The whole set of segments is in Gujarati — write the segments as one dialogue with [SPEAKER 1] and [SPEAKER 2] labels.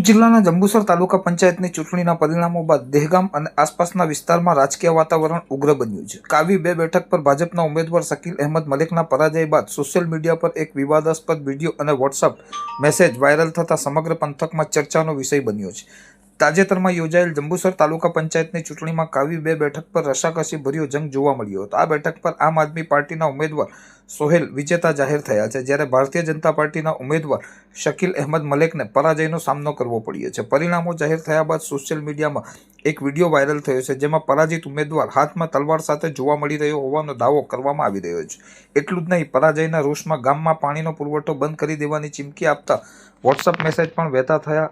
[SPEAKER 1] ભરૂચ જિલ્લાના જંબુસર તાલુકા પંચાયતની ચૂંટણીના પરિણામો બાદ દહેગામ અને આસપાસના વિસ્તારમાં રાજકીય વાતાવરણ ઉગ્ર બન્યું છે. કાવી 2 બેઠક પર ભાજપના ઉમેદવાર શકીલ અહેમદ મલેકના પરાજય બાદ સોશિયલ મીડિયા પર એક વિવાદાસ્પદ વિડીયો અને વોટ્સઅપ મેસેજ વાયરલ થતા સમગ્ર પંથકમાં ચર્ચાનો વિષય બન્યો છે. તાજેતરમાં યોજાયેલ જંબુસર તાલુકા પંચાયતની ચૂંટણીમાં કાવી 2 બેઠક પર રસાકસી ભર્યો જંગ જોવા મળ્યો હતો. આ બેઠક પર આમ આદમી પાર્ટીના ઉમેદવાર સોહેલ વિજેતા જાહેર થયા છે, જ્યારે ભારતીય જનતા પાર્ટીના ઉમેદવાર શકીલ અહેમદ મલેકને પરાજયનો સામનો કરવો પડ્યો છે. પરિણામો જાહેર થયા બાદ સોશિયલ મીડિયામાં એક વિડીયો વાયરલ થયો છે, જેમાં પરાજિત ઉમેદવાર હાથમાં તલવાર સાથે જોવા મળી રહ્યો હોવાનો દાવો કરવામાં આવી રહ્યો છે. એટલું જ નહીં, પરાજયના રોષમાં ગામમાં પાણીનો પુરવઠો બંધ કરી દેવાની ચીમકી આપતા વોટ્સઅપ મેસેજ પણ વહેતા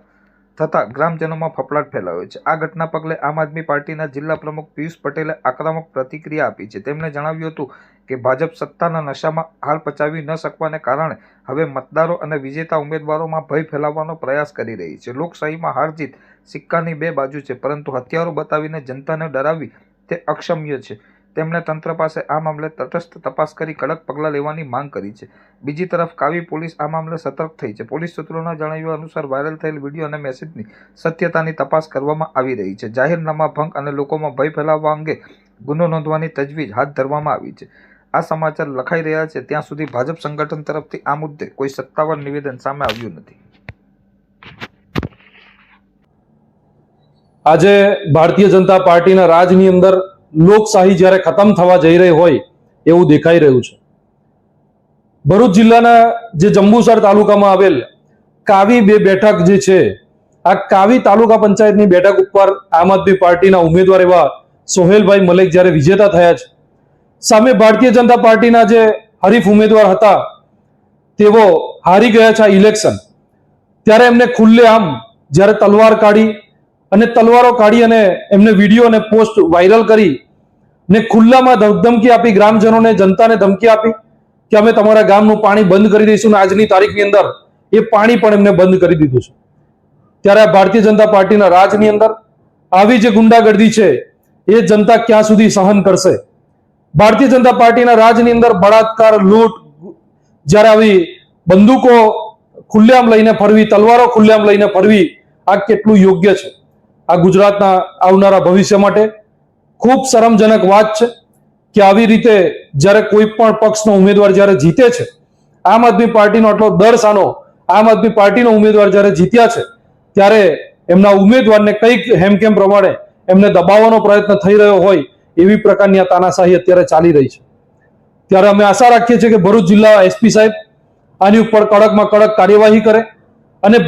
[SPEAKER 1] થતાં ગ્રામજનોમાં ફફડાટ ફેલાયો છે. આ ઘટના પગલે આમ આદમી પાર્ટીના જિલ્લા પ્રમુખ પિયુષ પટેલે આક્રમક પ્રતિક્રિયા આપી છે. તેમણે જણાવ્યું હતું કે ભાજપ સત્તાના નશામાં હાલ પચાવી ન શકવાને કારણે હવે મતદારો અને વિજેતા ઉમેદવારોમાં ભય ફેલાવવાનો પ્રયાસ કરી રહી છે. લોકશાહીમાં હાર જીત સિક્કાની 2 બાજુ છે, પરંતુ હથિયારો બતાવીને જનતાને ડરાવવી તે અક્ષમ્ય છે. તેમણે તંત્ર પાસે આ મામલે તટસ્થ તપાસ કરી કડક પગલાં લેવાની માંગ કરી છે. બીજી તરફ કાવી પોલીસ આ મામલે સતર્ક થઈ છે. પોલીસ સૂત્રોના જણાવ્યા અનુસાર વાયરલ થયેલ વિડીયો અને મેસેજની સત્યતાની તપાસ કરવામાં આવી રહી છે. જાહેરનામા ભંગ અને લોકોમાં ભય ફેલાવવા અંગે ગુનો નોંધવાની તજવીજ હાથ ધરવામાં આવી છે. આ સમાચાર લખાઈ રહ્યા છે ત્યાં સુધી ભાજપ સંગઠન તરફથી આ મુદ્દે કોઈ સત્તાવાર નિવેદન સામે આવ્યું નથી.
[SPEAKER 2] આજે ભારતીય જનતા પાર્ટીના રાજની અંદર લોકશાહી જ્યારે ખતમ થવા જઈ રહી હોય એવું દેખાઈ રહ્યું છે. ભરૂચ જિલ્લાના જે જંબુસર તાલુકામાં આવેલ કાવી 2 બેઠક જે છે, આ કાવી તાલુકા પંચાયતની બેઠક ઉપર આમ આદમી પાર્ટીના ઉમેદવાર એવા સોહેલભાઈ મલેક જ્યારે વિજેતા થયા છે, સામે ભારતીય જનતા પાર્ટીના જે હરીફ ઉમેદવાર હતા તેઓ હારી ગયા છે આ ઇલેક્શન. ત્યારે એમને ખુલ્લેઆમ જ્યારે તલવારો કાઢી અને એમને વિડીયો અને પોસ્ટ વાયરલ કરી ને ખુલ્લામાં ધમકી આપી, ગ્રામજનોને, જનતાને ધમકી આપી કે અમે તમારા ગામનું પાણી બંધ કરી દઈશું. આજની તારીખની અંદર એ પાણી પણ એમને બંધ કરી દીધું છે. ત્યારે ભારતીય જનતા પાર્ટીના રાજની અંદર આવી જે ગુંડાગર્દી છે એ જનતા ક્યાં સુધી સહન કરશે? ભારતીય જનતા પાર્ટીના રાજની અંદર બળાત્કાર, લૂંટ, જ્યારે આવી બંદૂકો ખુલ્લેઆમ લઈને ફરવી, તલવારો ખુલ્લેઆમ લઈને ફરવી, આ કેટલું યોગ્ય છે? આ ગુજરાતના આવનારા ભવિષ્ય માટે ખૂબ શરમજનક વાત છે કે આવી રીતે જ્યારે કોઈ પણ પક્ષનો ઉમેદવાર જ્યારે જીતે છે, આમ આદમી પાર્ટીનો આટલો દર સાનો આમ આદમી પાર્ટીનો ઉમેદવાર જ્યારે જીત્યા છે, ત્યારે એમના ઉમેદવારને કંઈક હેમકેમ પ્રમાણે એમને દબાવવાનો પ્રયત્ન થઈ રહ્યો હોય એવી પ્રકારની આ તાનાશાહી અત્યારે ચાલી રહી છે. ત્યારે અમે આશા રાખીએ છીએ કે ભરૂચ જિલ્લા એસપી સાહેબ આની ઉપર કડકમાં કડક કાર્યવાહી કરે અને